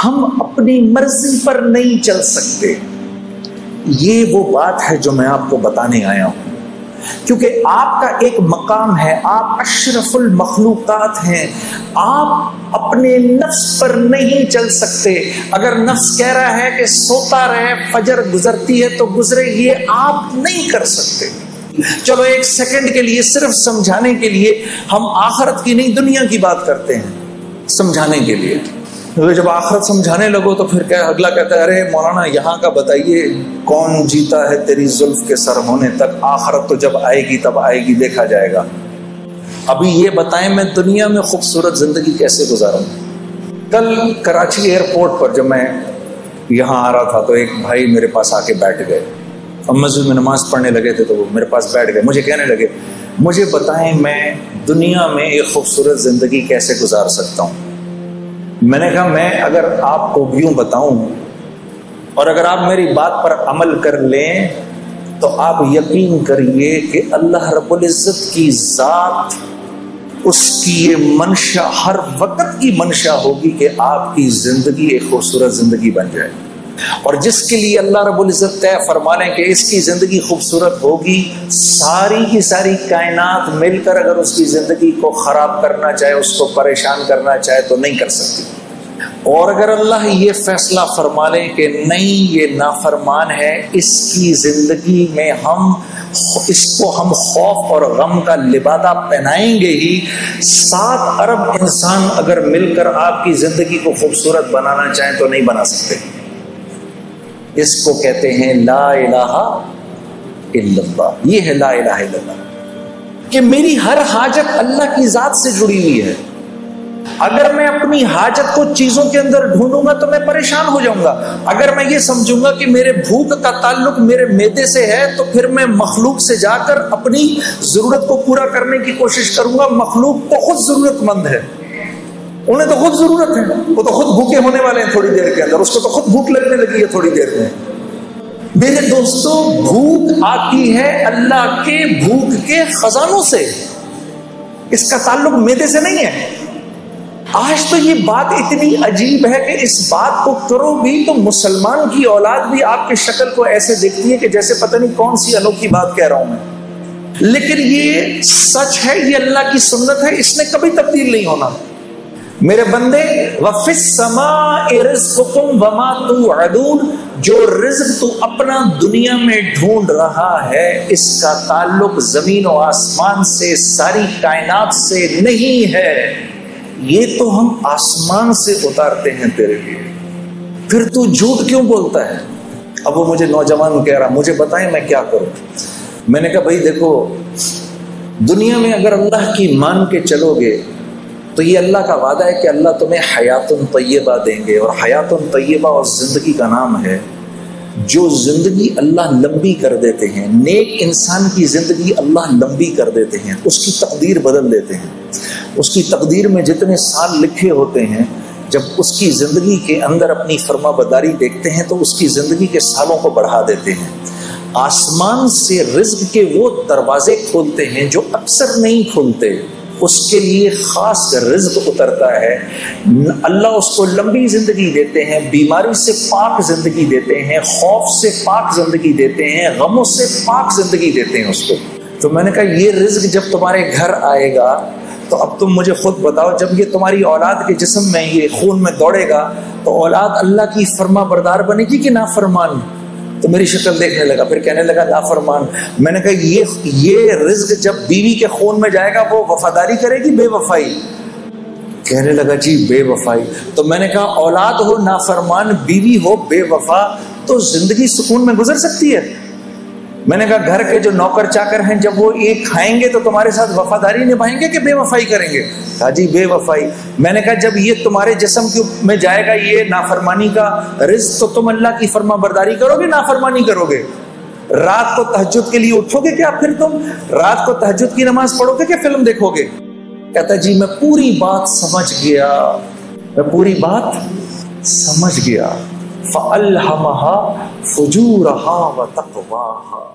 हम अपनी मर्जी पर नहीं चल सकते। ये वो बात है जो मैं आपको बताने आया हूं, क्योंकि आपका एक मकाम है, आप अशरफुल मखलूकात हैं, आप अपने नफ्स पर नहीं चल सकते। अगर नफ्स कह रहा है कि सोता रहे, फजर गुजरती है तो गुजरे, ये आप नहीं कर सकते। चलो एक सेकंड के लिए, सिर्फ समझाने के लिए, हम आखिरत की नहीं दुनिया की बात करते हैं समझाने के लिए। तो जब आखिरत समझाने लगो तो फिर क्या अगला कहता है, अरे मौलाना यहाँ का बताइए, कौन जीता है तेरी जुल्फ के सर होने तक, आखिरत तो जब आएगी तब आएगी, देखा जाएगा। अभी ये बताएं मैं दुनिया में खूबसूरत जिंदगी कैसे गुजारूं। कल कराची एयरपोर्ट पर जब मैं यहाँ आ रहा था तो एक भाई मेरे पास आके बैठ गए, अब मस्जिद में नमाज पढ़ने लगे थे तो वो मेरे पास बैठ गए। मुझे कहने लगे, मुझे बताएं मैं दुनिया में एक खूबसूरत जिंदगी कैसे गुजार सकता हूँ। मैंने कहा, मैं अगर आपको यूं बताऊं और अगर आप मेरी बात पर अमल कर लें तो आप यकीन करिए कि अल्लाह रब्बुल इज्जत की जात, उसकी ये मंशा हर वक्त की मंशा होगी कि आपकी जिंदगी एक खूबसूरत जिंदगी बन जाए। और जिसके लिए अल्लाह रब्बुल इज्जत तय फरमा लें कि इसकी जिंदगी खूबसूरत होगी, सारी की सारी कायनात मिलकर अगर उसकी जिंदगी को खराब करना चाहे, उसको परेशान करना चाहे तो नहीं कर सकती। और अगर अल्लाह ये फैसला फरमा ले कि नहीं, ये नाफरमान है, इसकी जिंदगी में इसको हम खौफ और गम का लिबादा पहनाएंगे ही, 7 अरब इंसान अगर मिलकर आपकी जिंदगी को खूबसूरत बनाना चाहें तो नहीं बना सकते। इसको कहते हैं ला इलाहा इल्लल्लाह। ये है ला इलाहा इल्लल्लाह कि मेरी हर हाजत अल्लाह की जात से जुड़ी हुई है। अगर मैं अपनी हाजत को चीजों के अंदर ढूंढूंगा तो मैं परेशान हो जाऊंगा। अगर मैं ये समझूंगा कि मेरे भूख का ताल्लुक मेरे मैदे से है तो फिर मैं मखलूक से जाकर अपनी जरूरत को पूरा करने की कोशिश करूंगा। मखलूक तो खुद जरूरतमंद है, उन्हें तो खुद जरूरत है, वो तो खुद भूखे होने वाले हैं थोड़ी देर के अंदर, उसको तो खुद भूख लगने लगी है थोड़ी देर में। मेरे दोस्तों, भूख आती है अल्लाह के भूख के खजानों से, इसका ताल्लुक मैदे से नहीं है। आज तो ये बात इतनी अजीब है कि इस बात को करो भी तो मुसलमान की औलाद भी आपकी शक्ल को ऐसे देखती है कि जैसे पता नहीं कौन सी अनोखी बात कह रहा हूं मैं। लेकिन ये सच है, ये अल्लाह की सुन्नत है, इसने कभी तब्दील नहीं होना। मेरे बंदे, वफिस समाए रिज़्क़ुकुम वमा तुअदून, जो रिज़्क़ तू अपना दुनिया में ढूंढ रहा है, इसका ताल्लुक जमीन और आसमान से, सारी कायनात से नहीं है। ये तो हम आसमान से उतारते हैं तेरे लिए, फिर तू झूठ क्यों बोलता है। अब वो मुझे नौजवान कह रहा, मुझे बताएं मैं क्या करूं। मैंने कहा, भाई देखो, दुनिया में अगर अल्लाह की मान के चलोगे तो ये अल्लाह का वादा है कि अल्लाह तुम्हें हयातुन तय्यबा देंगे। और हयातुन तय्यबा और जिंदगी का नाम है जो जिंदगी अल्लाह लंबी कर देते हैं। नेक इंसान की जिंदगी अल्लाह लंबी कर देते हैं, उसकी तकदीर बदल देते हैं। उसकी तकदीर में जितने साल लिखे होते हैं, जब उसकी जिंदगी के अंदर अपनी फरमाबरदारी देखते हैं तो उसकी जिंदगी के सालों को बढ़ा देते हैं। आसमान से रिज़्क़ के वो दरवाजे खोलते हैं जो अक्सर नहीं खुलते, उसके लिए खास रिज़्क़ उतरता है। अल्लाह उसको लंबी जिंदगी देते हैं, बीमारी से पाक जिंदगी देते हैं, खौफ से पाक जिंदगी देते हैं, गमों से पाक जिंदगी देते हैं उसको। तो मैंने कहा, ये रिज़्क़ जब तुम्हारे घर आएगा तो अब तुम मुझे खुद बताओ, जब ये तुम्हारी औलाद के जिस्म में, ये खून में दौड़ेगा तो औलाद अल्लाह की फरमा बरदार बनेगी कि नाफरमान। तो मेरी शक्ल देखने लगा, फिर कहने लगा नाफरमान। मैंने कहा, ये रिज़्क़ जब बीवी के खून में जाएगा वो वफादारी करेगी बेवफाई। कहने लगा, जी बेवफाई। तो मैंने कहा, औलाद हो नाफरमान, बीवी हो बेवफा, तो जिंदगी सुकून में गुजर सकती है। मैंने कहा, घर के जो नौकर चाकर हैं जब वो एक खाएंगे तो तुम्हारे साथ वफादारी निभाएंगे कि बेवफाई करेंगे। कहा, जी बेवफाई। मैंने कहा, जब ये तुम्हारे जिस्म में जाएगा ये नाफरमानी का रिज़्क़, तो तुम अल्लाह की फरमा बरदारी करोगे, नाफरमानी करोगे? रात को तहज्जुद के लिए उठोगे क्या? फिर तुम रात को तहज्जुद की नमाज पढ़ोगे कि फिल्म देखोगे? कहता, जी मैं पूरी बात समझ गया, मैं पूरी बात समझ गया। फ़अल्हमहा फ़ुजूरहा व तक़वाहा।